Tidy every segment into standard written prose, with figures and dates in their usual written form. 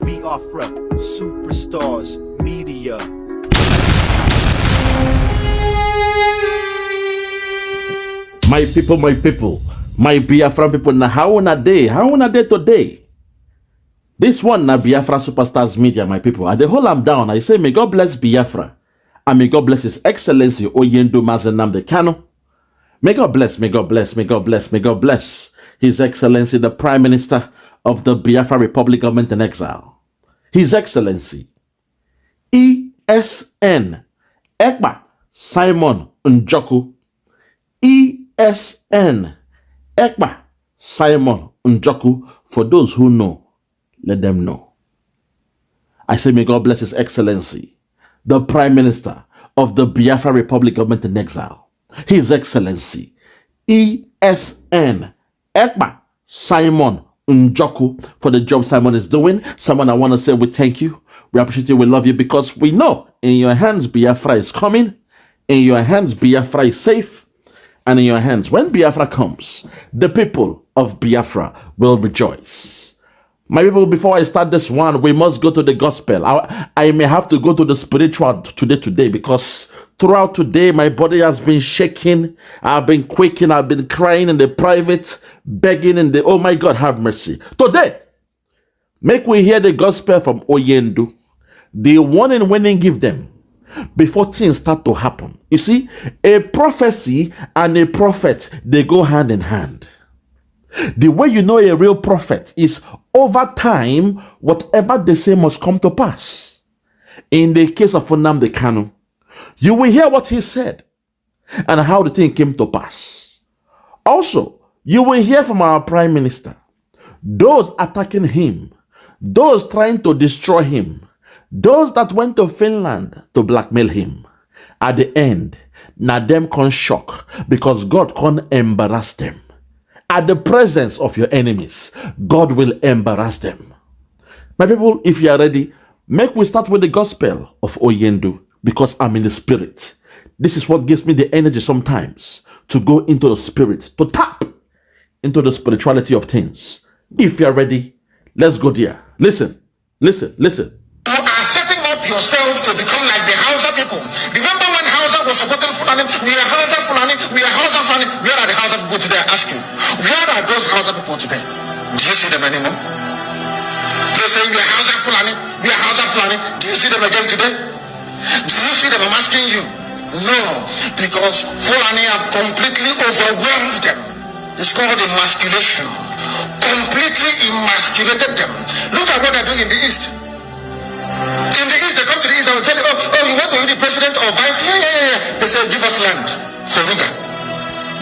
Biafra, superstars, media. My people, my Biafran people, now how on a day today? This one na Biafra Superstars Media, my people. I hold am down. I say, may God bless Biafra. And may God bless His Excellency Oyendo Nnamdi Kanu. May God bless, may God bless, may God bless, may God bless His Excellency, the Prime Minister of the Biafra Republic Government in Exile. His Excellency ESN Ekpa Simon Njoku. ESN Ekpa Simon Njoku. For those who know, let them know. I say, may God bless His Excellency, the Prime Minister of the Biafra Republic Government in Exile. His Excellency ESN Ekpa Simon Njoku, for the job Simon is doing. Simon, I want to say we thank you. We appreciate you. We love you because we know in your hands Biafra is coming. In your hands Biafra is safe. And in your hands, when Biafra comes, the people of Biafra will rejoice. My people, before I start this one, we must go to the gospel. I may have to go to the spiritual today because throughout today, my body has been shaking. I've been quaking. I've been crying in the private, begging in the, oh my God, have mercy. Today, make we hear the gospel from Oyendo. The warning when they give them before things start to happen. You see, a prophecy and a prophet, they go hand in hand. The way you know a real prophet is over time, whatever they say must come to pass. In the case of Nnamdi Kanu, you will hear what he said and how the thing came to pass. Also, you will hear from our Prime Minister, those attacking him, those trying to destroy him, those that went to Finland to blackmail him. At the end, now them can shock because God can embarrass them. At the presence of your enemies, God will embarrass them. My people, if you are ready, make we start with the gospel of Oyendo because I'm in the spirit. This is what gives me the energy sometimes to go into the spirit, to tap into the spirituality of things. If you are ready, let's go there. Listen, listen, listen. You are setting up yourself to become like the Hausa people. Remember when Hausa was supporting Fulani? We are Hausa Fulani, we are Hausa Fulani. Where are the Hausa people today? I ask you. Where are those Hausa people today? Do you see them anymore? They say we are Hausa Fulani, we are Hausa Fulani. Do you see them again today? Do you see them? I'm asking you. No, because Fulani have completely overwhelmed them. It's called emasculation. Completely emasculated them. Look at what they're doing in the East. In the East, they come to the East and will tell you, oh, you want to be the president or vice? Yeah. They say, give us land for Ruga.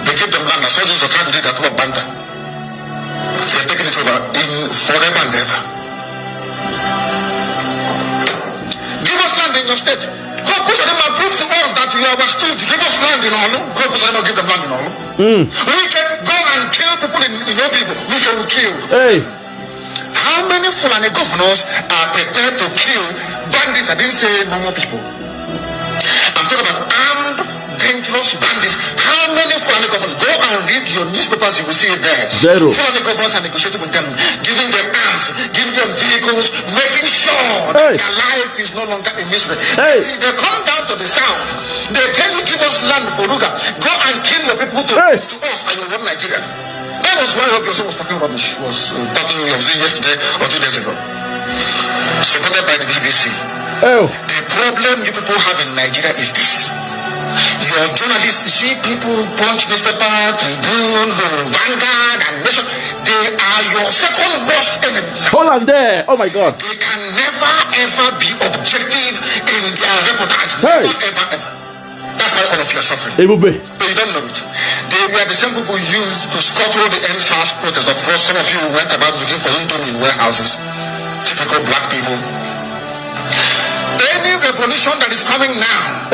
They give them land. I saw those Okada did that whole Banta. They have taken it over in forever and ever. Give us land in your state. Go push them and prove to us that you are stood. Give us land in Olu. Go push them and give them land in Olu. We can go and kill people in your people. We can kill. Hey. How many Fulani governors are prepared to kill bandits? I didn't say normal people. I'm talking about armed, dangerous bandits. How many Fulani governors? Go and read your newspapers, you will see it there. Zero. Fulani governors are negotiating with them, giving them arms, giving them vehicles, making sure that their life is no longer a mystery. See, they come down to the south. They tell you, give us land for Ruga. Go and kill your people to us and you run Nigeria. That was why Obiose was talking rubbish, was talking yesterday or 2 days ago. Supported by the BBC. The problem you people have in Nigeria is this. Your journalists, you see people, Punch newspaper, Tribune, Vanguard, and Nation, they are your second worst enemies. Hold on there. Oh my God. They can never ever be objective in their reportage. Never, ever. That's why all of you are suffering. But you don't know it. They were the same people used to scuttle the NSAS protest. Of course, some of you went about looking for indomie in warehouses. Typical black people. Any revolution that is coming now,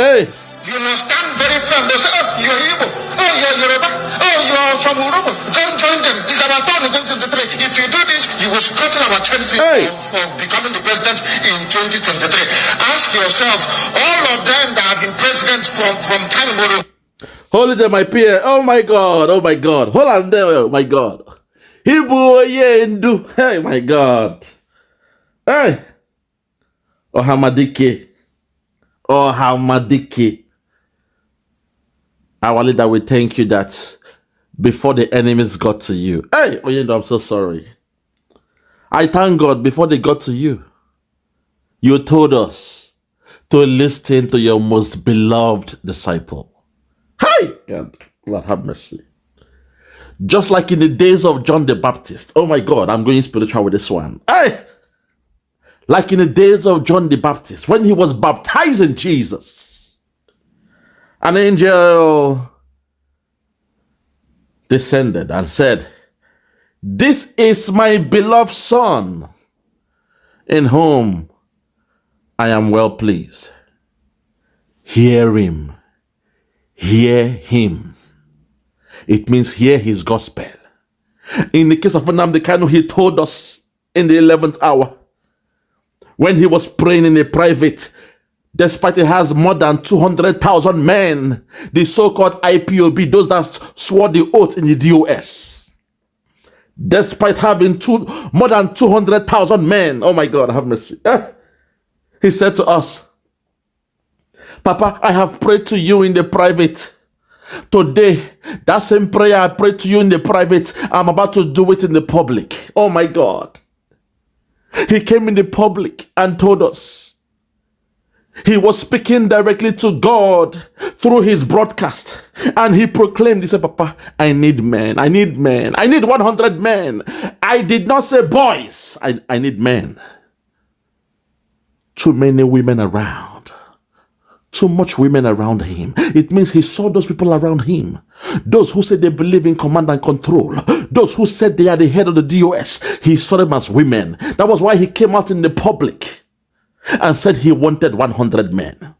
you must stand very firm. They say, oh, you're Igbo. Oh, you're Yoruba. Oh, you're from Urubu. Don't join them. It's about 2023. If you do this, you will scuttle our chances of becoming the president in 2023. Ask yourself, all of them that have been president from time immemorial. Hold it there, my peer. Oh my God. Oh my God. Hold on there. Oh my God. Hey, my God. Hey! Ohamadike. Ohamadike. Our leader, we thank you that before the enemies got to you. Hey! Oyendo, I'm so sorry. I thank God before they got to you. You told us to listen to your most beloved disciple. Hey! God, Lord have mercy. Just like in the days of John the Baptist. Oh my God, I'm going spiritual with this one. Hey! Like in the days of John the Baptist, when he was baptizing Jesus, an angel descended and said, "This is my beloved Son, in whom I am well pleased. Hear him. Hear him." It means hear his gospel. In the case of Nnamdi Kanu, he told us in the 11th hour, when he was praying in a private, despite he has more than 200,000 men, the so-called IPOB, those that swore the oath in the DOS, despite having more than 200,000 men, oh my God, have mercy. He said to us, "Papa, I have prayed to you in the private. Today, that same prayer I prayed to you in the private, I'm about to do it in the public." Oh my God. He came in the public and told us he was speaking directly to God through his broadcast. And he proclaimed, he said, "Papa, I need men. I need men. I need 100 men. I did not say boys. I need men." Too many women around. Too much women around him. It means he saw those people around him. Those who said they believe in command and control. Those who said they are the head of the DOS. He saw them as women. That was why he came out in the public and said he wanted 100 men.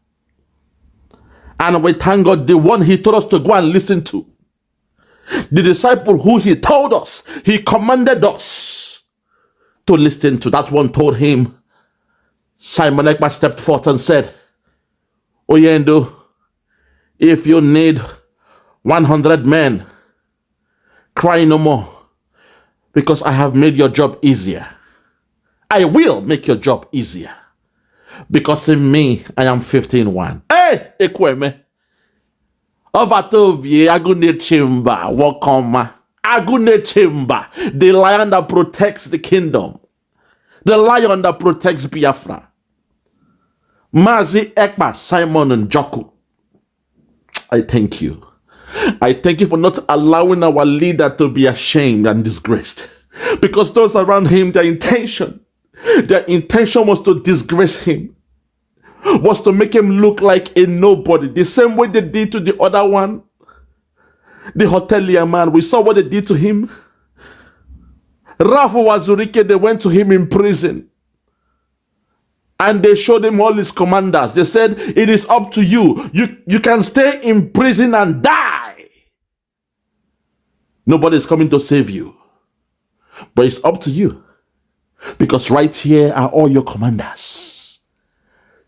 And we thank God, the one he told us to go and listen to, the disciple who he told us, he commanded us to listen to, that one told him, Simon Ekpa stepped forth and said, "Oyendo, if you need 100 men, cry no more, because I have made your job easier. I will make your job easier, because in me, I am 15-1. Hey, Ekweme. Ovatovie, Agune Chimba, Wakoma. Agune Chimba, the lion that protects the kingdom. The lion that protects Biafra. Mazi Ekpa, Simon and Njoku. I thank you. I thank you for not allowing our leader to be ashamed and disgraced. Because those around him, their intention was to disgrace him, was to make him look like a nobody. The same way they did to the other one, the hotelier man. We saw what they did to him. Rafu Wazurike, they went to him in prison. And they showed him all his commanders. They said, "It is up to you. You can stay in prison and die. Nobody is coming to save you. But it's up to you. Because right here are all your commanders.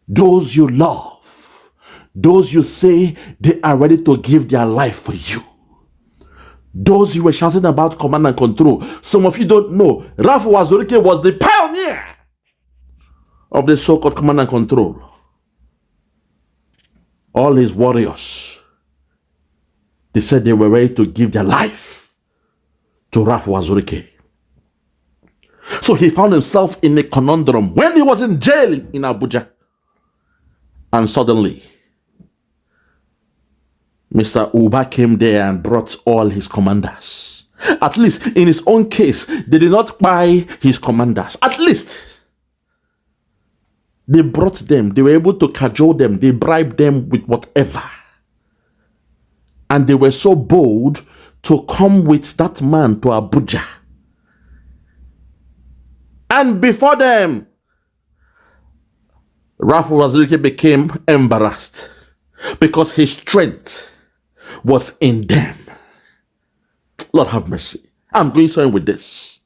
Those you love. Those you say they are ready to give their life for you. Those you were shouting about command and control. Some of you don't know. Rafu Wazurike was the pioneer of the so-called command and control. All his warriors, they said they were ready to give their life to Rafu Wazurike. So he found himself in a conundrum when he was in jail in Abuja. And suddenly, Mr. Uba came there and brought all his commanders. At least in his own case, they did not buy his commanders. At least they brought them. They were able to cajole them. They bribed them with whatever. And they were so bold to come with that man to Abuja. And before them, Rafu Wazirike became embarrassed because his strength was in them. Lord have mercy. I'm going somewhere with this.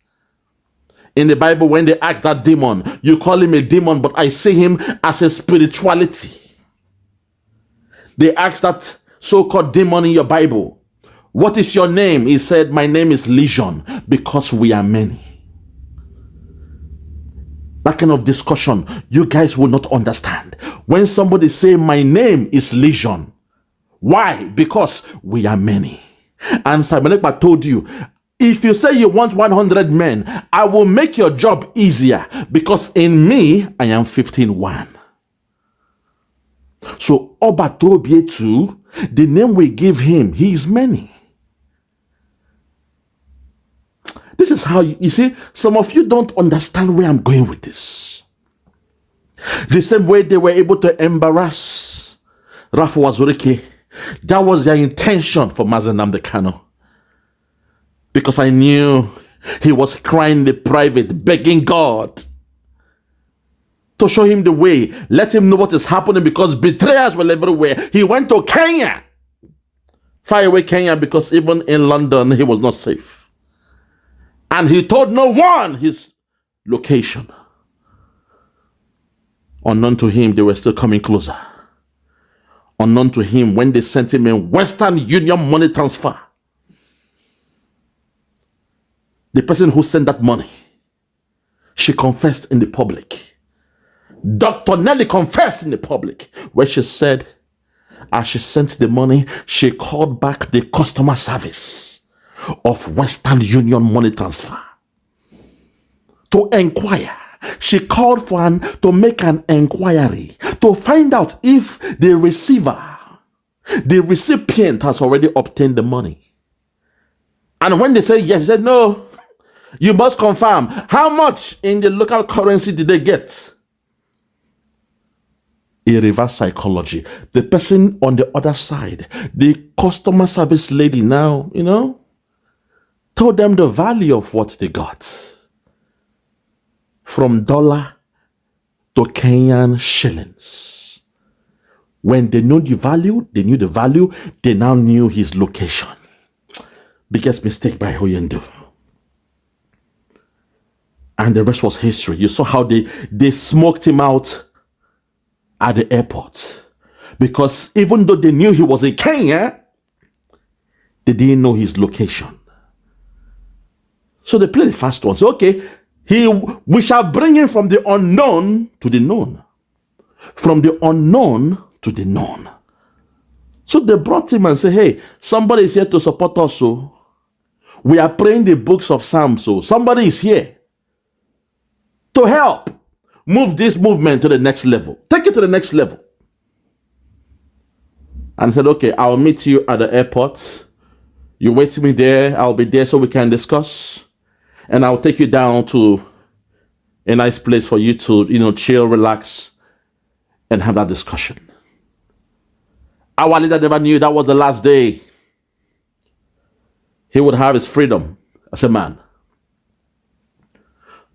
In the Bible, when they ask that demon, you call him a demon, but I see him as a spirituality. They asked that so-called demon in your Bible, "What is your name?" He said, "My name is Legion, because we are many." that kind of discussion, you guys will not understand. When somebody say my name is Legion, why? Because we are many. And Simon Ekpa told you, if you say you want 100 men, I will make your job easier, because in me, I am 15-1. So Oba Tobie too, the name we give him, he is many. This is how you see, some of you don't understand where I'm going with this. The same way they were able to embarrass Rafa Wazurike, that was their intention for Nnamdi Kanu. Because I knew he was crying in the private, begging God to show him the way, let him know what is happening, because betrayals were everywhere. He went to Kenya, far away Kenya, because even in London, he was not safe. And he told no one his location. Unknown to him, they were still coming closer. Unknown to him, when they sent him a Western Union money transfer, the person who sent that money, she confessed in the public. Dr. Nelly confessed in the public, where she said, as she sent the money, she called back the customer service of Western Union money transfer to inquire. She called to make an inquiry to find out if the receiver, the recipient, has already obtained the money. And when they said yes, she said, no, you must confirm. How much in the local currency did they get? A reverse psychology. The person on the other side, the customer service lady now, told them the value of what they got. From dollar to Kenyan shillings. When they knew the value, they now knew his location. Biggest mistake by Hoyendu. And the rest was history. You saw how they smoked him out at the airport. Because even though they knew he was in Kenya, they didn't know his location. So they played the fast one. So, okay, we shall bring him from the unknown to the known. From the unknown to the known. So they brought him and said, hey, somebody is here to support us. So we are praying the books of Psalms. So somebody is here to help move this movement to the next level. Take it to the next level. And said, okay, I'll meet you at the airport. You wait me there. I'll be there so we can discuss. And I'll take you down to a nice place for you to, chill, relax, and have that discussion. Our leader never knew that was the last day he would have his freedom as a man.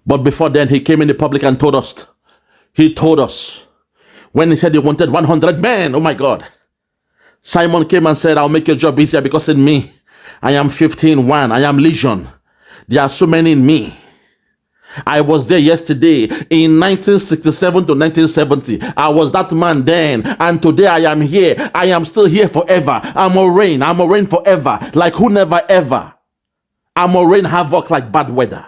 But before then, he came in the public and told us, when he said he wanted 100 men, oh my God. Simon came and said, I'll make your job easier, because in me, I am 15-1, I am Legion. There are so many in me. I was there yesterday in 1967 to 1970. I was that man then, and today I am here. I am still here forever. I'm a reign forever, like who never ever. I'm a rain havoc like bad weather.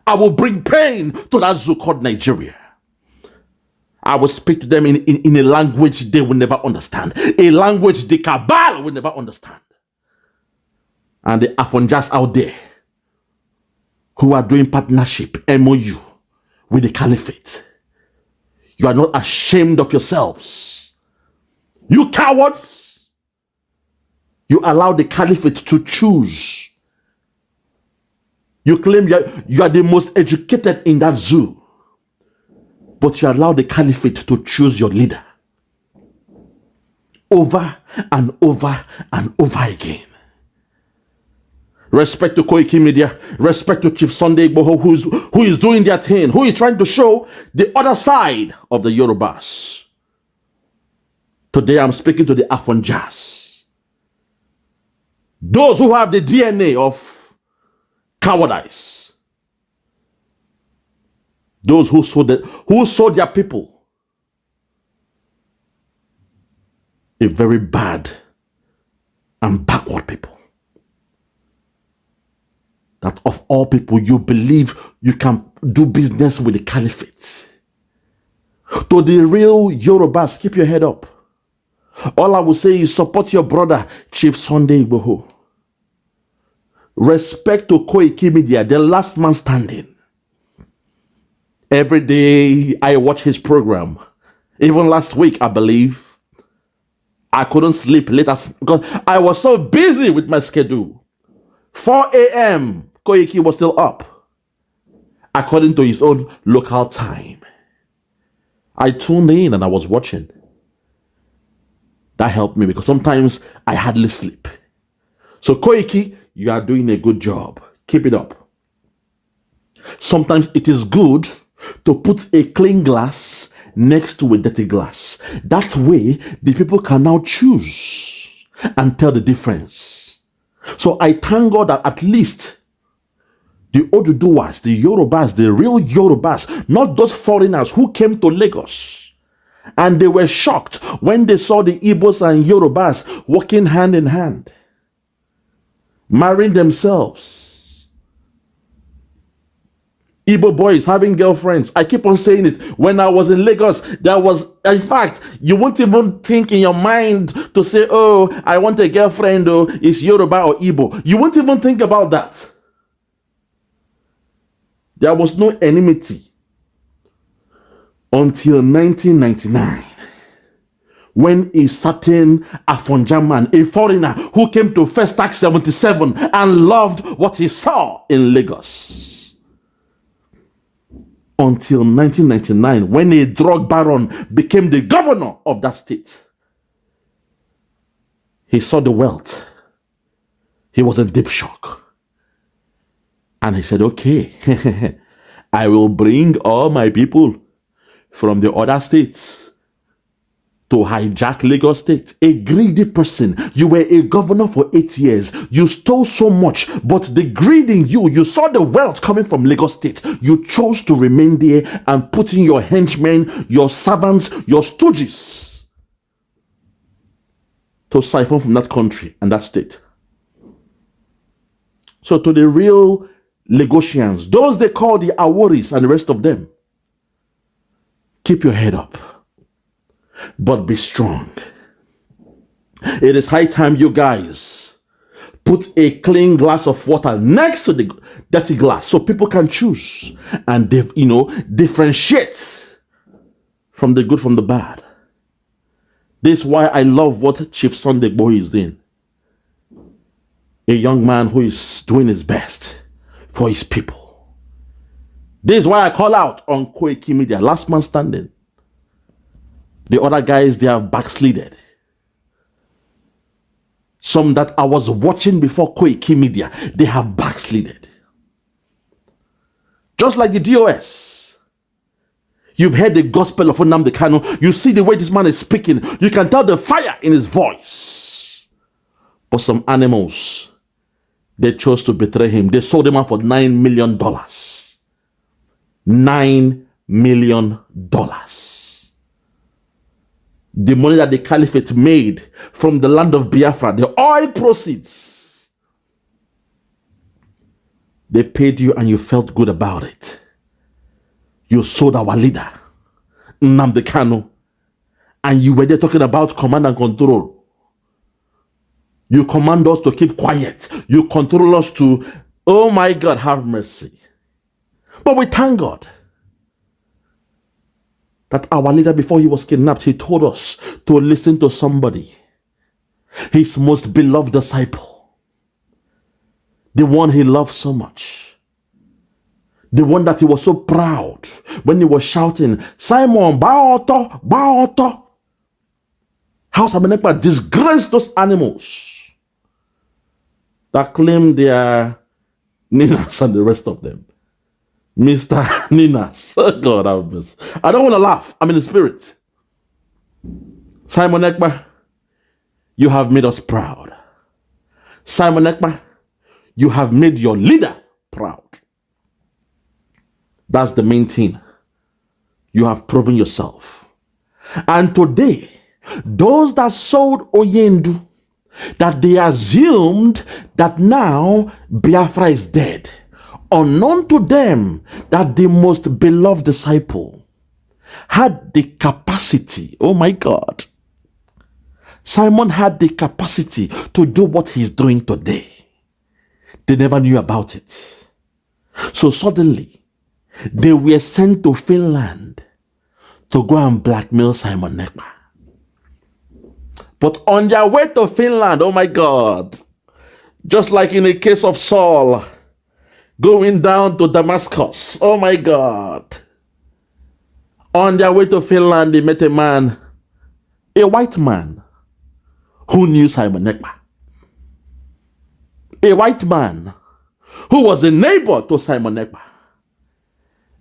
I will bring pain to that zoo called Nigeria. I will speak to them in a language they will never understand. A language the cabal will never understand. And the Afonjas out there who are doing partnership, MOU, with the caliphate. You are not ashamed of yourselves. You cowards. You allow the caliphate to choose. You claim you are the most educated in that zoo. But you allow the caliphate to choose your leader. Over and over and over again. Respect to Koiki Media. Respect to Chief Sunday Igboho, who is doing their thing, who is trying to show the other side of the Yorubas. Today I'm speaking to the Afonjas. Those who have the DNA of cowardice. Those who sold their people a very bad and backward people. That of all people you believe you can do business with the caliphate. To the real Yorubas, keep your head up. All I will say is support your brother, Chief Sunday Igboho. Respect to Koiki Media, the last man standing. Every day I watch his program. Even last week, I believe, I couldn't sleep later because I was so busy with my schedule. 4 a.m., Koiki was still up, according to his own local time. I tuned in and I was watching. That helped me because sometimes I hardly sleep. So Koiki, you are doing a good job. Keep it up. Sometimes it is good to put a clean glass next to a dirty glass. That way, the people can now choose and tell the difference. So I thank God that at least the Oduduwas, the Yorubas, the real Yorubas, not those foreigners who came to Lagos, and they were shocked when they saw the Igbos and Yorubas walking hand in hand, marrying themselves. Igbo boys having girlfriends. I keep on saying it. When I was in Lagos, there was, in fact, you won't even think in your mind to say, oh, I want a girlfriend, or it's Yoruba or Igbo. You won't even think about that. There was no enmity until 1999, when a certain Afonjaman, a foreigner who came to First Tax 77 and loved what he saw in Lagos. Until 1999, when a drug baron became the governor of that state. He saw the wealth. He was in deep shock. And he said, okay, I will bring all my people from the other states to hijack Lagos State. A greedy person. You were a governor for 8 years. You stole so much, but the greed in you, you saw the wealth coming from Lagos State. You chose to remain there and put in your henchmen, your servants, your stooges to siphon from that country and that state. So to the real Lagosians, those they call the Aworis and the rest of them, keep your head up. But be strong. It is high time you guys put a clean glass of water next to the dirty glass so people can choose and differentiate from the good from the bad. This is why I love what Chief Sunday Igboho is doing. A young man who is doing his best for his people. This is why I call out on Koiki Media, last man standing. The other guys, they have backslided. Some that I was watching before Koiki Media, they have backslided. Just like the DOS. You've heard the gospel of Nnamdi Kanu. You see the way this man is speaking. You can tell the fire in his voice. But some animals, they chose to betray him. They sold him out for $9 million. $9 million. The money that the caliphate made from the land of Biafra, the oil proceeds, they paid you and you felt good about it. You sold our leader, Nnamdi Kanu, and you were there talking about command and control. You command us to keep quiet. You control us to, oh my God, have mercy. But we thank God that our leader, before he was kidnapped, he told us to listen to somebody, his most beloved disciple, the one he loved so much, the one that he was so proud when he was shouting, Simon, Baoto, Baoto. House Amenekpa disgraced those animals that claim they are Ninas and the rest of them. Mr. Ninas. Oh God, I don't want to laugh. I'm in the spirit. Simon Ekpa, you have made us proud. Simon Ekpa, you have made your leader proud. That's the main thing. You have proven yourself. And today, those that sold Oyendu, that they assumed that now Biafra is dead, unknown to them that the most beloved disciple had the capacity, oh my God, Simon had the capacity to do what he's doing today. They never knew about it. So suddenly, they were sent to Finland to go and blackmail Simon Ekpa. But on their way to Finland, oh my God, just like in the case of Saul, going down to Damascus, oh my God, on their way to Finland, they met a man, a white man, who knew Simon Ekpa. A white man who was a neighbor to Simon Ekpa.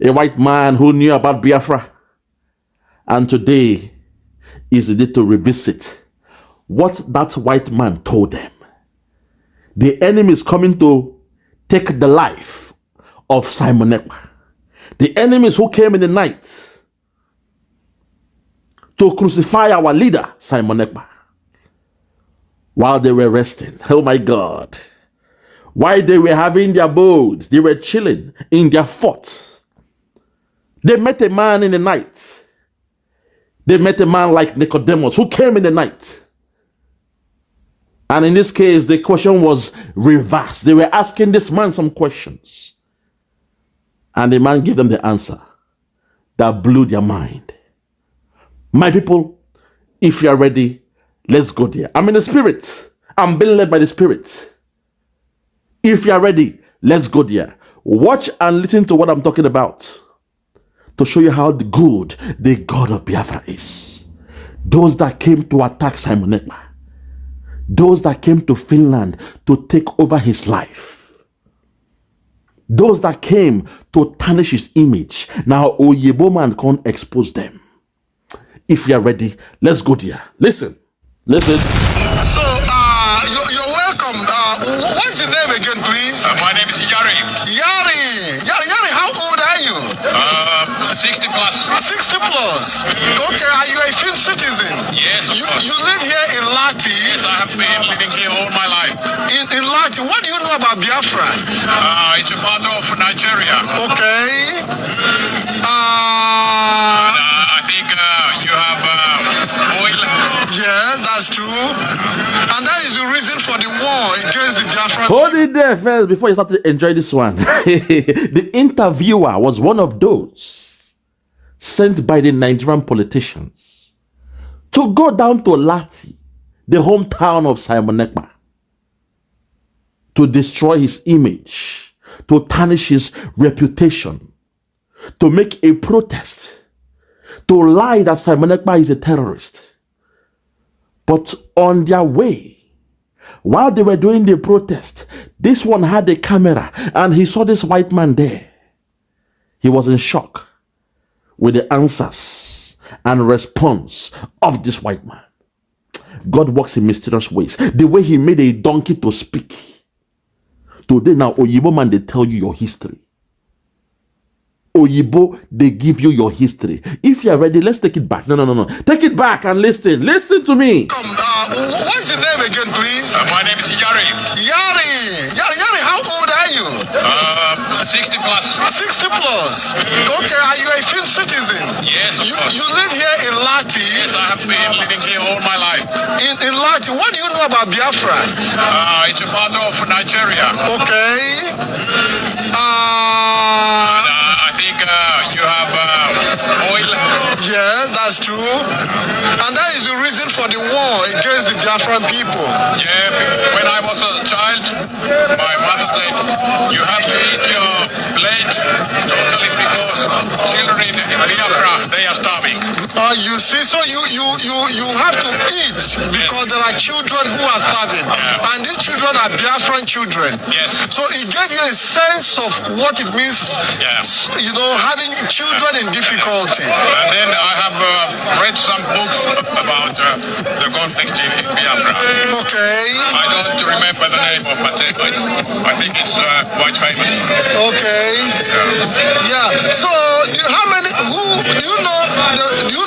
A white man who knew about Biafra. And today is the day to revisit what that white man told them. The enemy is coming to take the life of Simon Ekpa. The enemies who came in the night to crucify our leader, Simon Ekpa, while they were resting. Oh my God. While they were having their abode, they were chilling in their fort. They met a man in the night. They met a man like Nicodemus who came in the night. And in this case, the question was reversed. They were asking this man some questions. And the man gave them the answer that blew their mind. My people, if you are ready, let's go there. I'm in the spirit. I'm being led by the spirit. If you are ready, let's go there. Watch and listen to what I'm talking about to show you how good the God of Biafra is. Those that came to attack Simon Ekpa. Those that came to Finland to take over his life. Those that came to tarnish his image. Now Oyibo man can't expose them. If you are ready, let's go there. Listen. So, you're welcome. What's your name again, please? My name is Yari. Yari, how old are you? 60 plus. 60 plus. Okay, are you a Finnish citizen? Yes, of course. You live here in Lati. Yes, I have been living here all my life. In Lati, what do you know about Biafra? It's a part of Nigeria. Okay. I think you have oil. Yeah, that's true. And that is the reason for the war against the Biafran. Hold it there first before you start to enjoy this one. The interviewer was one of those sent by the Nigerian politicians to go down to Lati, the hometown of Simon Ekpa, to destroy his image, to tarnish his reputation, to make a protest, to lie that Simon Ekpa is a terrorist. But on their way, while they were doing the protest, this one had a camera and he saw this white man there. He was in shock with the answers and response of this white man. God works in mysterious ways. The way he made a donkey to speak. Today now, Oyibo man, they tell you your history. Oyibo, they give you your history. If you are ready, let's take it back. No. Take it back and listen. Listen to me. What's your name again, please? My name is Yari. Yari, how old are you? 60 plus. 60 plus. Okay, are you a Finnish citizen? Yes, of course. You live here in Lati. Yes, I have been living here all my life. In Lati, what do you know about Biafra? It's a part of Nigeria. Okay. I think you have oil. Yeah, that's true. And that is the reason for the war against the Biafran people. Yeah, when I was a child, my mother said, you have to eat your plate totally because children in Biafra, they are starving. You see, so you have to eat because there are children who are starving. Yeah. And these children are Biafran children. Yes. So it gave you a sense of what it means, Yeah. Having children in difficulty. And then I have read some books about the conflict in Biafra. Okay. I don't remember the name of it, but I think it's quite famous. Okay. Yeah. So, do you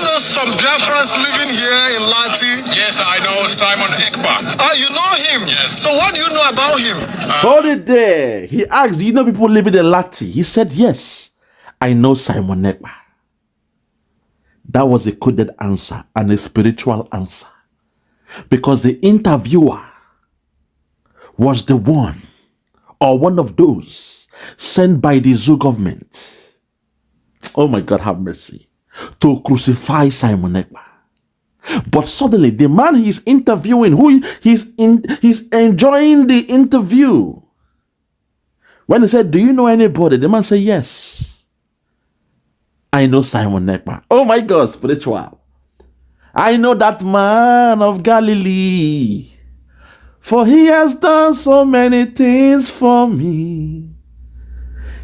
know some Biafrans living here in Lati? Yes, I know Simon Ekpa. You know him? Yes. So what do you know about him? Hold it there. He asked, "Do you know people living in Lati?" He said, "Yes, I know Simon Ekpa." That was a coded answer and a spiritual answer, because the interviewer was the one or one of those sent by the zoo government. Oh my God, have mercy. To crucify Simon Ekpa. But suddenly the man he's interviewing, he's enjoying the interview. When he said, "Do you know anybody?" the man said, "Yes, I know Simon Ekpa." Oh my God, spiritual. "I know that man of Galilee, for he has done so many things for me.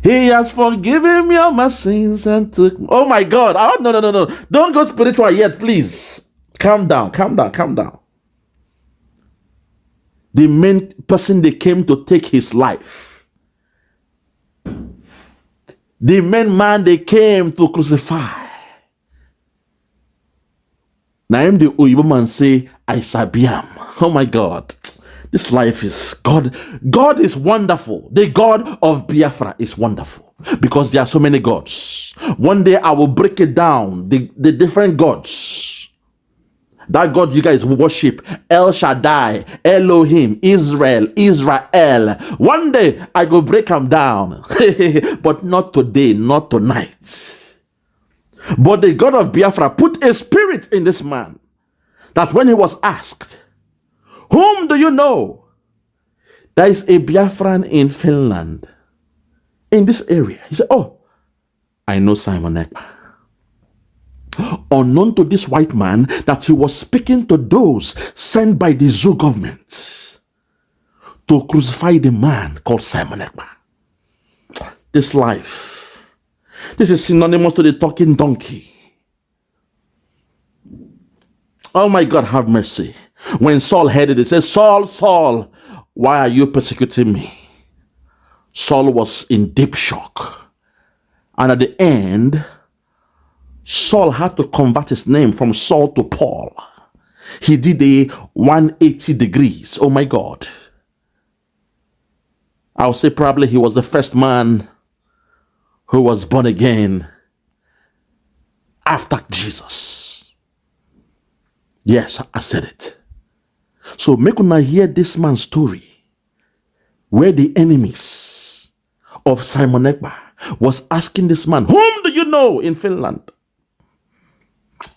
He has forgiven me all my sins and took..." Oh my God. Oh, no. Don't go spiritual yet, please. Calm down. The main person they came to take his life, the main man they came to crucify. Now him the Oyibo man say, "I sabiam." Oh my God. This life is God. God is wonderful. The God of Biafra is wonderful, because there are so many gods. One day I will break it down, the different gods. That God you guys worship, El Shaddai, Elohim, Israel. One day I will break them down. But not today, not tonight. But the God of Biafra put a spirit in this man, that when he was asked, "Whom do you know?" There is a Biafran in Finland, in this area. He said, "Oh, I know Simon Ekpa." Unknown to this white man that he was speaking to those sent by the zoo government to crucify the man called Simon Ekpa. This life, this is synonymous to the talking donkey. Oh my God, have mercy. When Saul heard it, he said, "Saul, Saul, why are you persecuting me?" Saul was in deep shock. And at the end, Saul had to convert his name from Saul to Paul. He did a 180 degrees. Oh my God. I'll say probably he was the first man who was born again after Jesus. Yes, I said it. So make una hear this man's story, where the enemies of Simon Ekpa was asking this man, "Whom do you know in Finland?"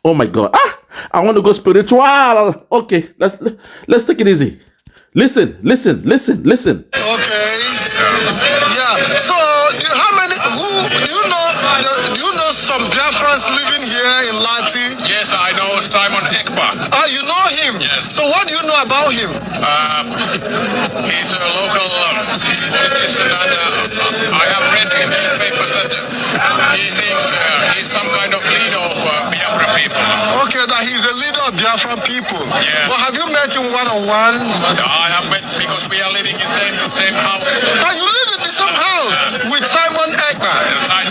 Oh my God. I want to go spiritual. Okay, let's take it easy. Listen. Okay. Yeah. So, do you know some Biafrans living here in Lati? Yes, I know Simon Ekpa. You know him? Yes. So what do you know about him? He's a local politician, and I have read in newspapers that he thinks he's some kind of leader of Biafra people. Okay, that he's a leader of Biafran people. Yeah. But have you met him one-on-one? I have met, because we are living in same house. You live in the same house with Simon Ekpa?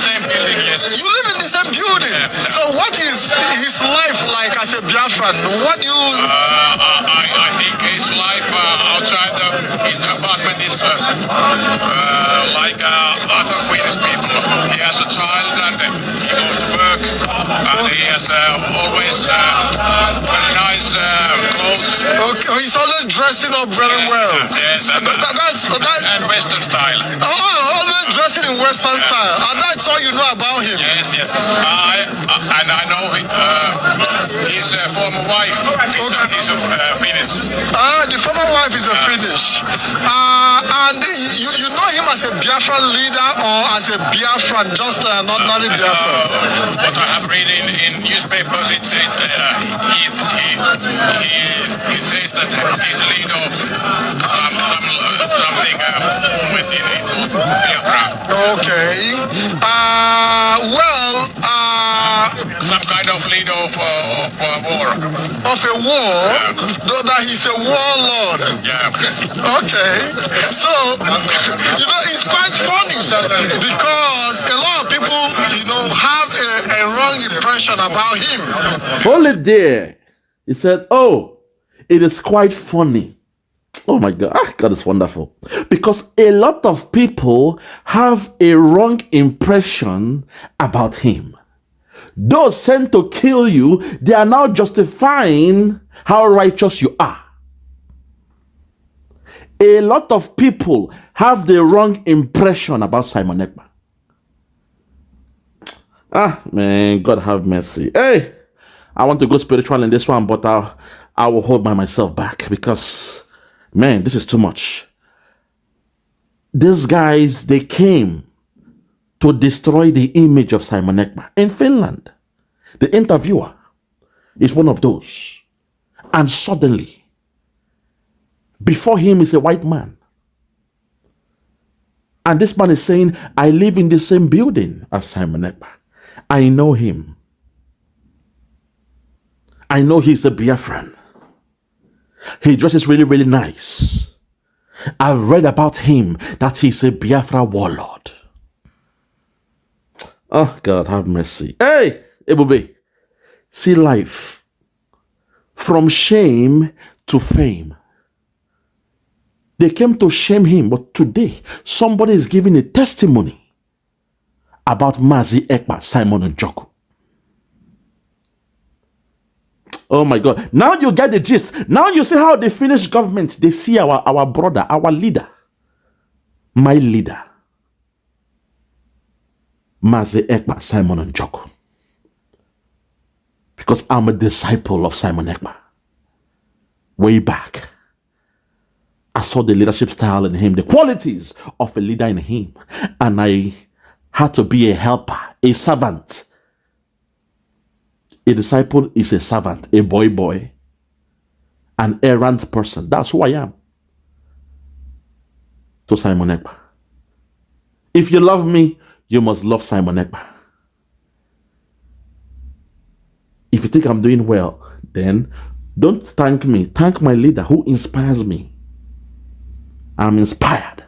Same building, yes. You live in the same building? Yeah. So what is his life like as a Biafran? What do you... I think his life outside his apartment is like other Finnish people. He has a child and he goes to work, and he has always very nice clothes. Okay, he's always dressing up very well. Yes, and Western style. Always dressing in Western style. And that's all you know about him? Yes. I know his former wife is a Finnish. The former wife is a Finnish. And you know him as a Biafran leader or as a Biafran, just an ordinary Biafran? What I have read in newspapers, he says that he's leader of something movement in Biafra. Okay. Some kind of leader of war. Of a war? Yeah. That he's a warlord. Yeah. Okay. So, it's quite funny because a lot of people, have a wrong impression about him. Hold it there. He said, "Oh, it is quite funny. Oh my God, God is wonderful. Because a lot of people have a wrong impression about him. Those sent to kill you, they are now justifying how righteous you are. A lot of people have the wrong impression about Simon Ekpa. Man, God have mercy. Hey, I want to go spiritual in this one, but I will hold myself back because, man, this is too much. These guys, they came to destroy the image of Simon Ekpa in Finland. The interviewer is one of those. And suddenly, before him is a white man. And this man is saying, I live in the same building as Simon Ekpa. I know him. I know he's a Biafran. He dresses really, really nice. I've read about him that he's a Biafra warlord. Oh, God, have mercy. Hey, EKPA'S, see life from shame to fame. They came to shame him, but today somebody is giving a testimony about Mazi Ekpa, Simon Njoku. Oh my God. Now you get the gist. Now you see how the Finnish government, they see our brother, our leader, my leader, Mazi Ekpa, Simon Njoku. Because I'm a disciple of Simon Ekpa. Way back, I saw the leadership style in him, the qualities of a leader in him. And I had to be a helper, a servant. A disciple is a servant, a boy, an errant person. That's who I am to Simon Ekpa. If you love me, you must love Simon Ekpa. If you think I'm doing well, then don't thank me. Thank my leader who inspires me. I'm inspired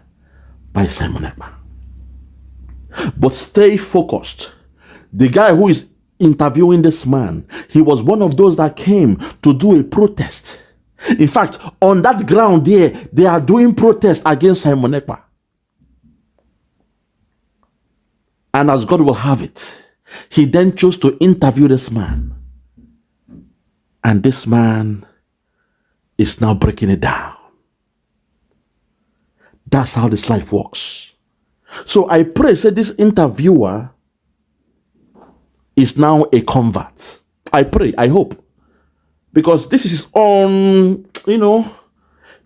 by Simon Ekpa. But stay focused. The guy who is interviewing this man, he was one of those that came to do a protest. In fact, on that ground there, they are doing protest against Simon Ekpa. And as God will have it, he then chose to interview this man. And this man is now breaking it down. That's how this life works. So I pray, say this interviewer is now a convert. I pray, I hope. Because this is on,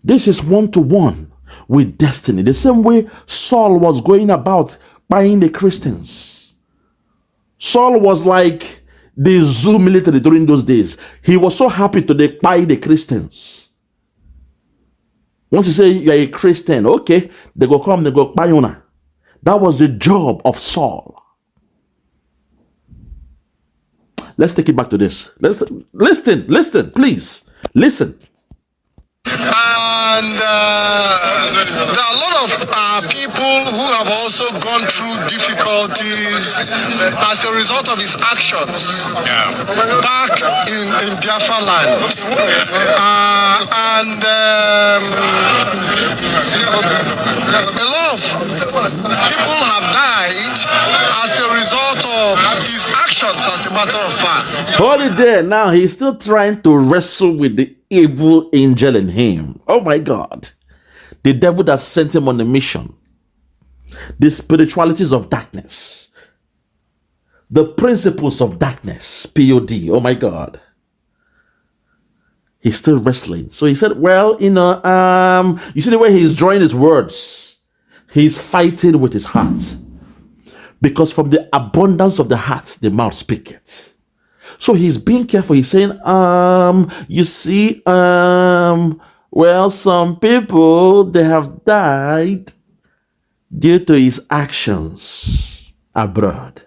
this is one-to-one with destiny. The same way Saul was going about buying the Christians. Saul was like the zoo military during those days. He was so happy to buy the Christians. Once you say you're a Christian, okay, they go come, they go buy you. That was the job of Saul. Let's take it back to this. Listen, please. Listen. And there are a lot of people who have also gone through difficulties as a result of his actions back in Biafra land. A lot of people have died as a result of his actions, as a matter of fact. Hold it there. Now he's still trying to wrestle with the evil angel in him. Oh my God. The devil that sent him on a mission. The spiritualities of darkness. The principles of darkness. POD. Oh my God. He's still wrestling. So he said, well, you see the way he's drawing his words. He's fighting with his heart. Because from the abundance of the heart, the mouth speaketh. So he's being careful. He's saying, you see, well, some people, they have died due to his actions abroad.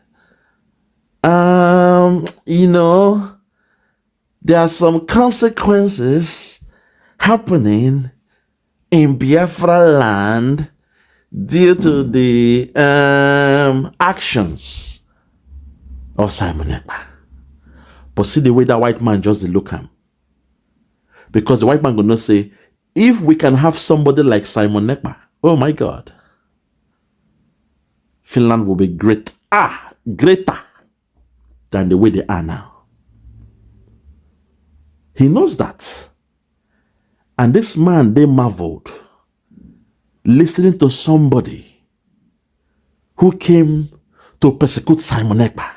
There are some consequences happening in Biafra land due to the actions of Simon Ekpa. But see the way that white man just look at him. Because the white man gonna say, if we can have somebody like Simon Ekpa, oh my God, Finland will be greater than the way they are now. He knows that. And this man, they marveled, listening to somebody who came to persecute Simon Ekpa,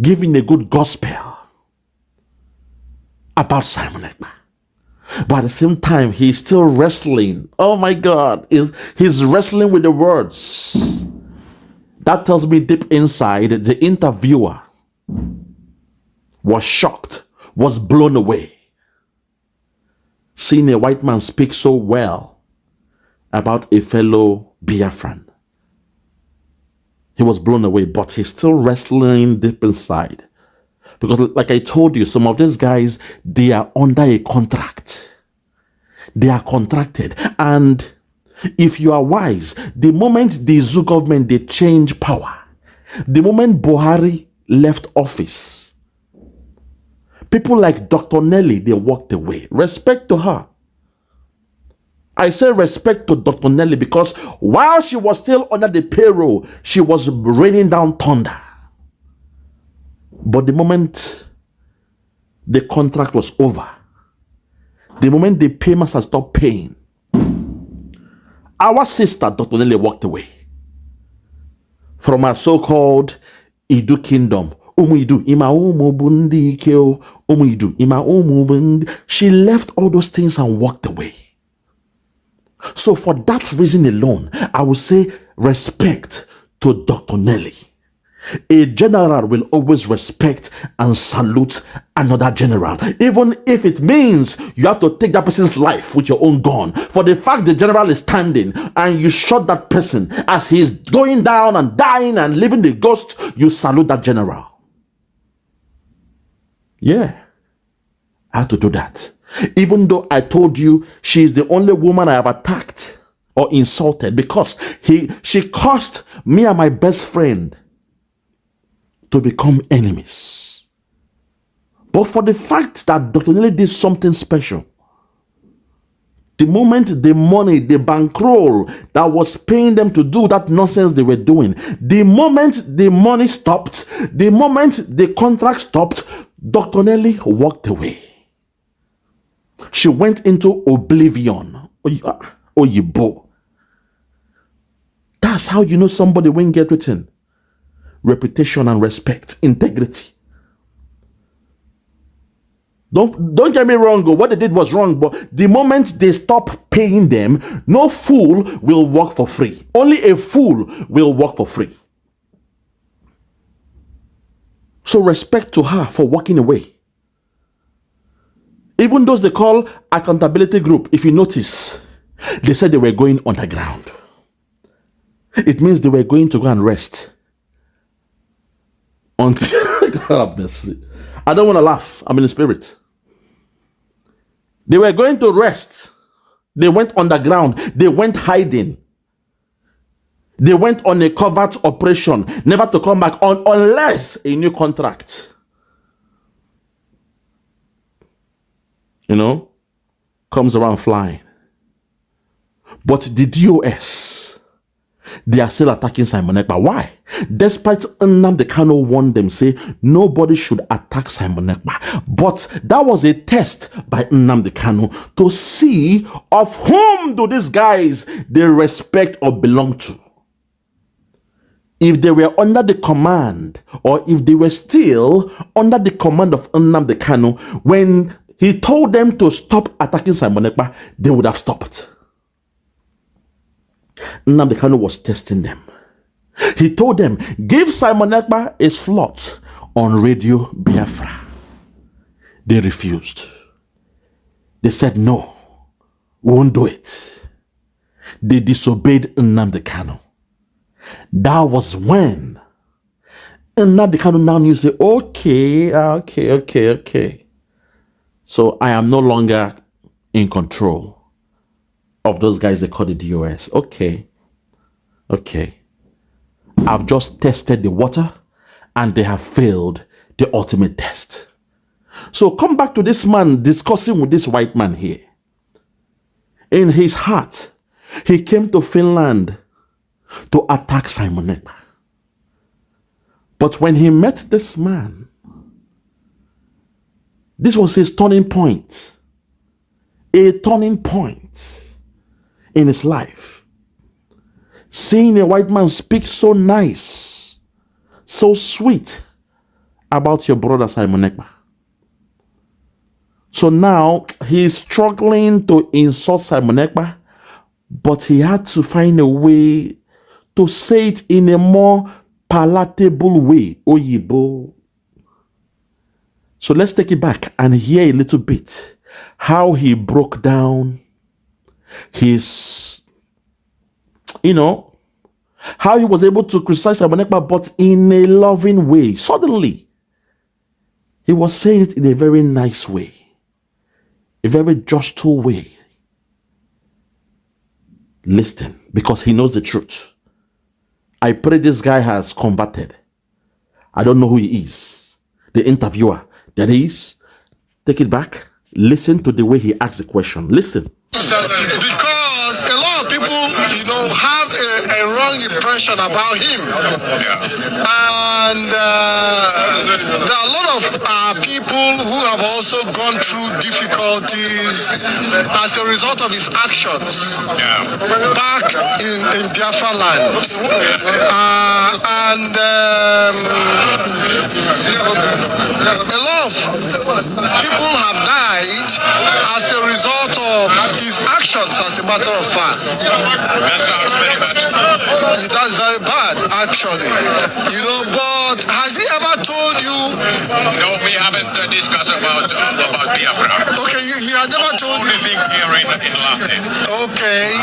giving a good gospel about Simon Ekpa. But at the same time, he's still wrestling. Oh my God, he's wrestling with the words. That tells me deep inside, the interviewer was shocked, was blown away, seeing a white man speak so well about a fellow Biafran. He was blown away, but he's still wrestling deep inside. Because like I told you, some of these guys, they are under a contract. They are contracted. And if you are wise, the moment the Zoo government, they change power, the moment Buhari left office, people like Dr. Nelly, they walked away. Respect to her. I say respect to Dr. Nelly because while she was still under the payroll, she was raining down thunder. But the moment the contract was over, the moment the payments had stopped paying, our sister, Dr. Nelly, walked away from her so-called Idu kingdom. She left all those things and walked away. So for that reason alone, I would say respect to Dr. Nelly. A general will always respect and salute another general, even if it means you have to take that person's life with your own gun. For the fact the general is standing and you shot that person as he's going down and dying and leaving the ghost, you salute that general. Yeah, I had to do that. Even though I told you she's the only woman I have attacked or insulted because she caused me and my best friend to become enemies. But for the fact that Dr. Nelly did something special, the moment the money, the bankroll that was paying them to do that nonsense they were doing, the moment the money stopped, the moment the contract stopped, Dr. Nelly walked away. She went into oblivion. Oh, you bo. That's how you know somebody won't get written. Reputation and respect, integrity. Don't get me wrong. What they did was wrong, but the moment they stop paying them, no fool will work for free. Only a fool will work for free. So respect to her for walking away. Even those they call accountability group, if you notice, they said they were going underground. It means they were going to go and rest. Until God have mercy. I don't want to laugh. I'm in the spirit. They were going to rest. They went underground. They went hiding. They went on a covert operation, never to come back on unless a new contract, comes around flying. But the DOS, they are still attacking Simon Ekpa. Why? Despite Nnamdi Kanu warned them, say nobody should attack Simon Ekpa. But that was a test by Nnamdi Kanu to see of whom do these guys they respect or belong to. If they were under the command, or if they were still under the command of Nnamdi Kanu, when he told them to stop attacking Simon Ekpa, they would have stopped. Nnamdi Kanu was testing them. He told them, give Simon Ekpa a slot on Radio Biafra. They refused. They said, no, we won't do it. They disobeyed Nnamdi Kanu. That was when Nnamdi Kanu now knew, say, okay. So I am no longer in control of those guys they call the DOS. Okay. I've just tested the water and they have failed the ultimate test. So come back to this man discussing with this white man here. In his heart, he came to Finland to attack Simon Ekpa. But when he met this man, this was his turning point. A turning point in his life. Seeing a white man speak so nice, so sweet about your brother Simon Ekpa. So now he's struggling to insult Simon Ekpa, but he had to find a way to say it in a more palatable way. Oyibo. So let's take it back and hear a little bit how he broke down his, how he was able to criticize Simon Ekpa, but in a loving way. Suddenly, he was saying it in a very nice way, a very justful way. Listen, because he knows the truth. I pray this guy has converted. I don't know who he is. The interviewer. That is, take it back. Listen to the way he asked the question. Listen. Because a lot of people, have a wrong impression about him. And there are a lot of people who have also gone through difficulties as a result of his actions back in Biafra land. A lot of people have died as a result of his actions, as a matter of fact. That sounds very bad. That's very bad, actually. But has he ever told you? No, we haven't discussed about Biafra. Okay, he had never told Only you. things here in Latin. Okay.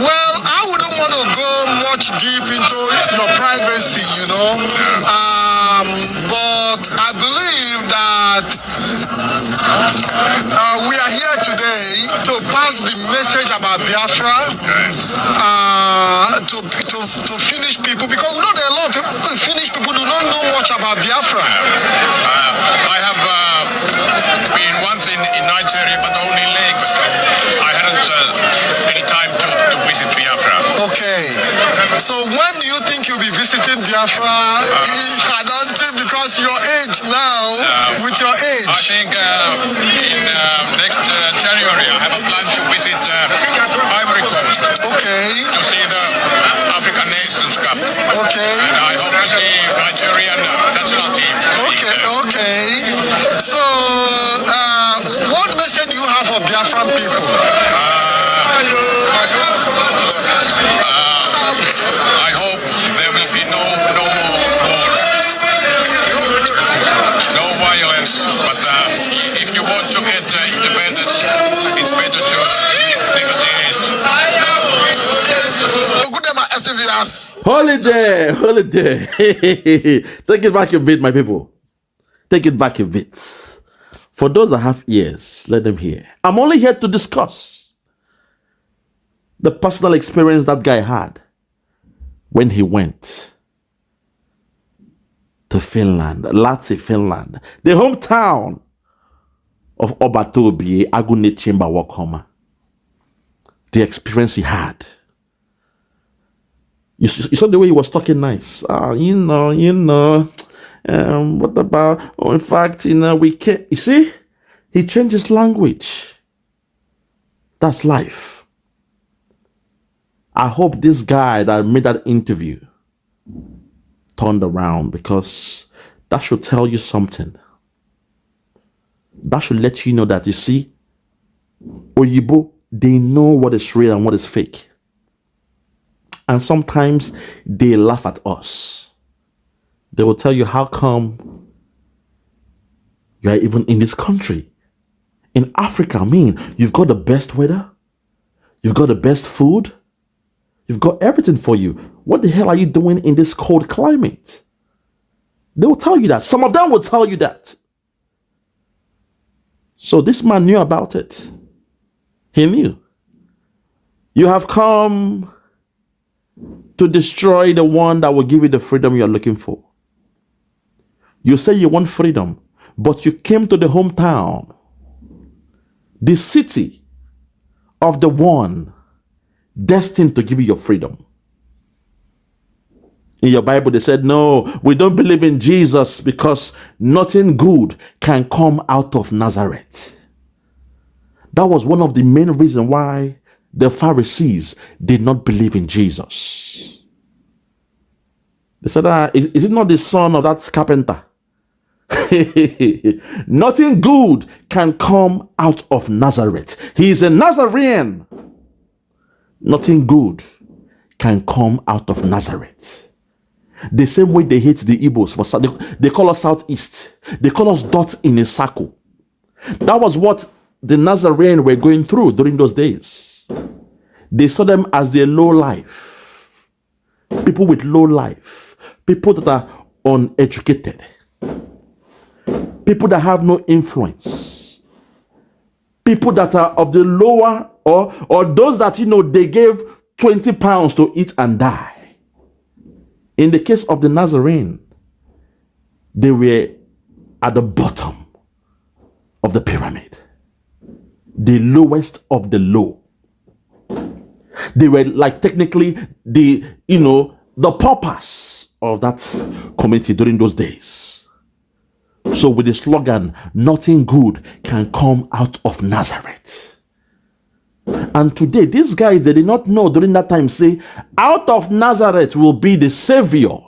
Well, I wouldn't want to go much deep into your privacy, but I believe that we are here today to pass the message about Biafra, to Finnish people, because we know there are a lot of people, Finnish people do not know much about Biafra. I have been once in Nigeria, but only in Lagos. So I hadn't any time to visit Biafra. Okay. So when do you think you'll be visiting Biafra? I don't think, because your age now, with your age. I think in next January I have a plan to visit Ivory Coast. Okay. To see the African Nations Cup. Okay. And I hope to see Nigerian national team. Okay. So, what message do you have for Biafran people? I hope there will be no more war, no violence. But if you want to get independence, it's better to negotiate. Holiday. Take it back a bit, my people. Take it back a bit. For those that have ears, let them hear. I'm only here to discuss the personal experience that guy had when he went to Finland, Lahti, Finland, the hometown of Obatobi, Agune Chimba Wakoma. The experience he had. You saw the way he was talking nice. What about, in fact, we can't, you see, he changed his language. That's life. I hope this guy that made that interview turned around, because that should tell you something. That should let you know that, you see, Oyibo, they know what is real and what is fake. And sometimes they laugh at us. They will tell you, how come you are even in this country? In Africa, you've got the best weather. You've got the best food. You've got everything for you. What the hell are you doing in this cold climate? They will tell you that. Some of them will tell you that. So this man knew about it. He knew. You have come to destroy the one that will give you the freedom you're looking for. You say you want freedom, but you came to the hometown, the city of the one destined to give you your freedom. In your Bible, they said, no, we don't believe in Jesus because nothing good can come out of Nazareth. That was one of the main reasons why the Pharisees did not believe in Jesus. They said, is it not the son of that carpenter? Nothing good can come out of Nazareth. He is a Nazarene. Nothing good can come out of Nazareth. The same way they hate the Igbos. They call us Southeast. They call us dots in a circle. That was what the Nazarene were going through during those days. They saw them as their low life. People with low life. People that are uneducated. People that have no influence. People that are of the lower or those that, they gave 20 pounds to eat and die. In the case of the Nazarene, they were at the bottom of the pyramid. The lowest of the low. They were like technically the paupers of that community during those days. So with the slogan, nothing good can come out of Nazareth. And today, these guys, they did not know during that time, say, out of Nazareth will be the Savior,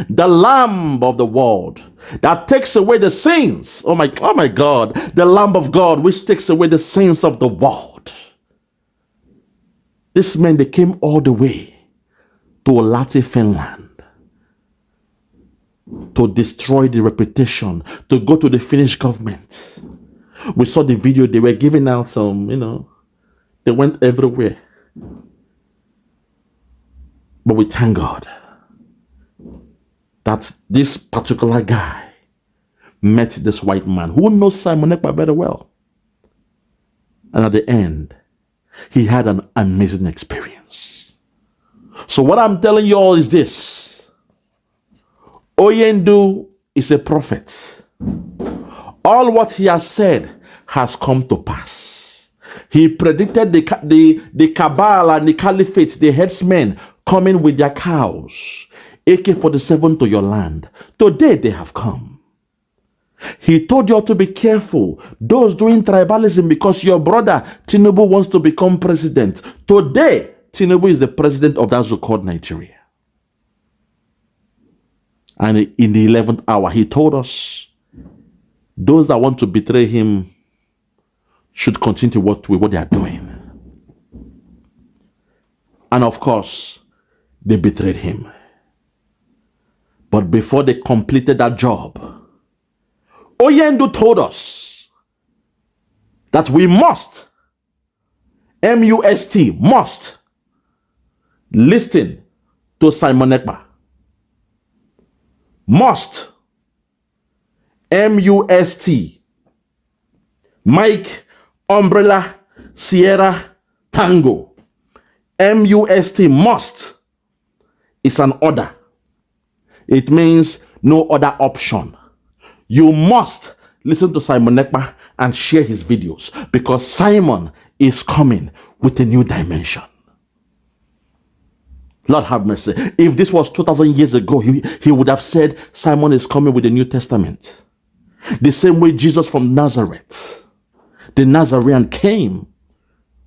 the Lamb of the world, that takes away the sins. Oh my God, the Lamb of God, which takes away the sins of the world. This men, they came all the way to Olati, Finland, to destroy the reputation, to go to the Finnish government. We saw the video, they were giving out some, they went everywhere. But we thank God that this particular guy met this white man who knows Simon Ekpa very well. And at the end, he had an amazing experience. So what I'm telling you all is this. Oyendu is a prophet. All what he has said has come to pass. He predicted the cabal and the caliphate, the headsmen, coming with their cows, AK-47 to your land. Today they have come. He told you all to be careful. Those doing tribalism because your brother Tinubu wants to become president. Today, Tinubu is the president of that so-called Nigeria. And in the 11th hour, he told us, those that want to betray him should continue with what they are doing. And of course, they betrayed him. But before they completed that job, Oyendu told us that we must, MUST, must listen to Simon Ekpa. Must, MUST, Mike, Umbrella, Sierra, Tango. MUST, must, is an order. It means no other option. You must listen to Simon Ekpa and share his videos because Simon is coming with a new dimension. Lord have mercy. If this was 2,000 years ago, he would have said Simon is coming with the New Testament. The same way Jesus from Nazareth, the Nazarene, came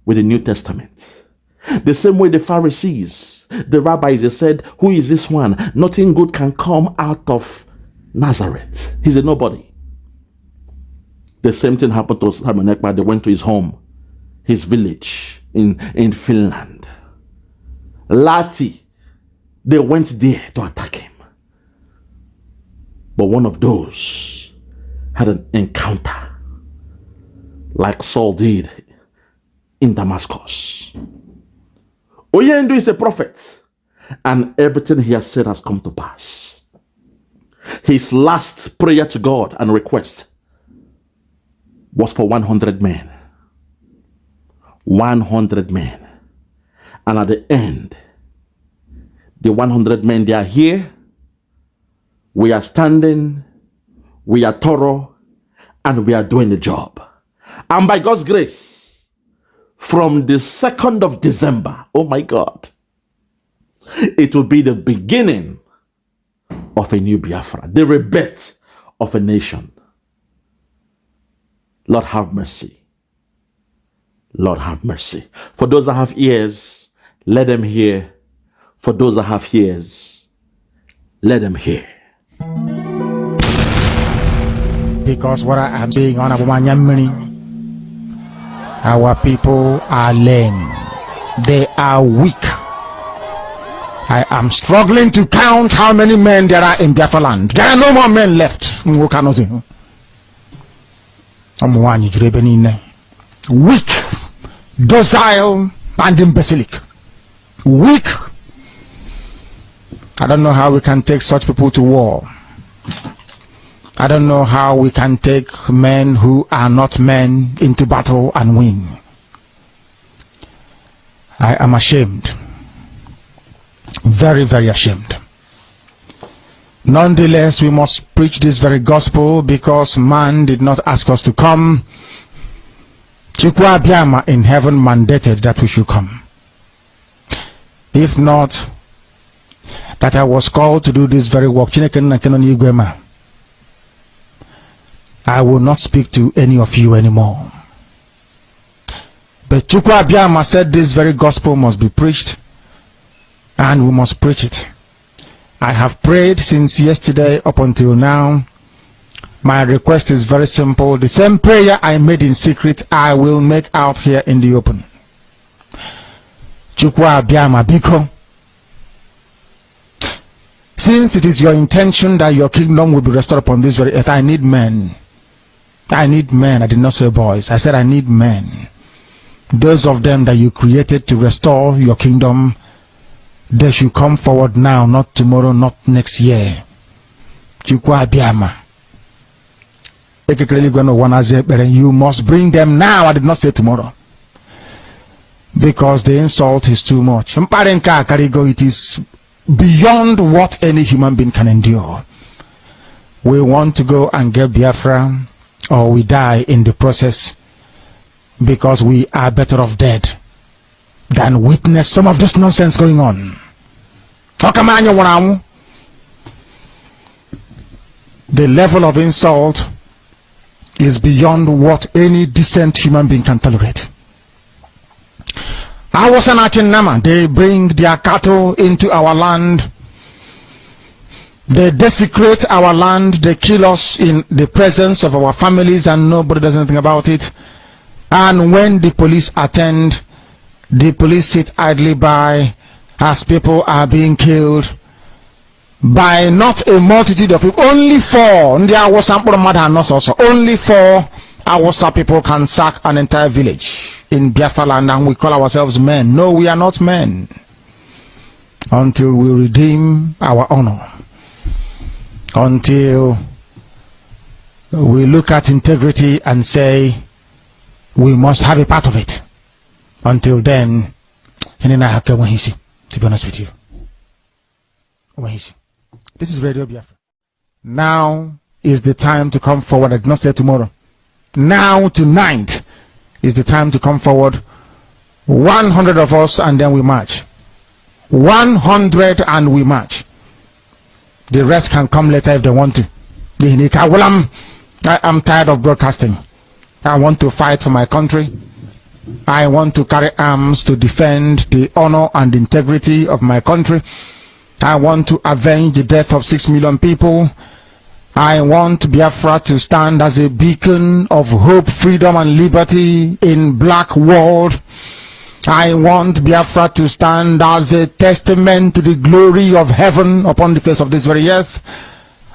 with the New Testament. The same way the Pharisees, the rabbis, they said, who is this one? Nothing good can come out of Nazareth. He's a nobody. The same thing happened to Simon Ekpa. They went to his home, his village in Finland. Lati, they went there to attack him. But one of those had an encounter like Saul did in Damascus. Oyendu is a prophet, and everything he has said has come to pass. His last prayer to God and request was for 100 men. 100 men. And at the end, the 100 men, they are here. We are standing we are thorough, and we are doing the job. And by God's grace, from the 2nd of December, oh my God, it will be the beginning of a new Biafra, the rebirth of a nation. Lord have mercy. Lord have mercy. For those that have ears, let them hear. For those that have ears, let them hear. Because what I am saying on our people are lame. They are weak. I am struggling to count how many men there are in Biafra land. There are no more men left. Weak, docile, and imbecilic. Weak. I don't know how we can take such people to war. I don't know how we can take men who are not men into battle and win. I am ashamed. Very, very ashamed. Nonetheless, we must preach this very gospel because man did not ask us to come. Chukwu Abiyama in heaven mandated that we should come. If not, that I was called to do this very work, I will not speak to any of you anymore. But Chukwu Abiyama said this very gospel must be preached, and we must preach it. I have prayed since yesterday up until now. My request is very simple. The same prayer I made in secret, I will make out here in the open. Chukwu Abiyama biko, since it is your intention that your kingdom will be restored upon this very earth, I need men. I need men. I did not say boys. I said I need men. Those of them that you created to restore your kingdom, they should come forward now, not tomorrow, not next year. Chukwu Abiyama. You must bring them now. I did not say tomorrow. Because the insult is too much. It is beyond what any human being can endure. We want to go and get Biafra, or we die in the process, because we are better off dead than witness some of this nonsense going on. The level of insult is beyond what any decent human being can tolerate. I was an Nama. They bring their cattle into our land. They desecrate our land. They kill us in the presence of our families, and nobody does anything about it. And when the police attend, the police sit idly by as people are being killed by not a multitude of people. Only 4. Only 4 Awasa people can sack an entire village in Biafra land, and we call ourselves men. No, we are not men until we redeem our honor, until we look at integrity and say we must have a part of it. Until then, to be honest with you, this is Radio Biafra. Now is the time to come forward. I did not say tomorrow. Now, tonight is the time to come forward. 100 of us, and then we march. 100 and we march. The rest can come later if they want to. I am tired of broadcasting. I want to fight for my country. I want to carry arms to defend the honor and integrity of my country. I want to avenge the death of 6 million people. I want Biafra to stand as a beacon of hope, freedom and liberty in black world. I want Biafra to stand as a testament to the glory of heaven upon the face of this very earth.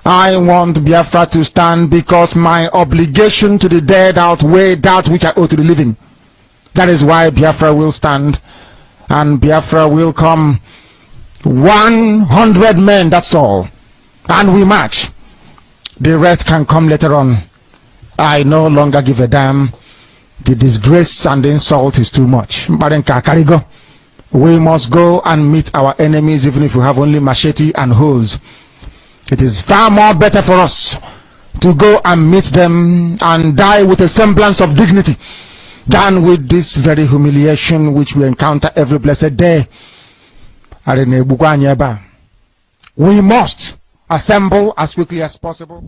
I want Biafra to stand because my obligation to the dead outweigh that which I owe to the living. That is why Biafra will stand, and Biafra will come. 100 men, that's all. And we march. The rest can come later on. I no longer give a damn. The disgrace and the insult is too much. We must go and meet our enemies, even if we have only machete and hoes. It is far more better for us to go and meet them and die with a semblance of dignity than with this very humiliation which we encounter every blessed day. We must assemble as quickly as possible.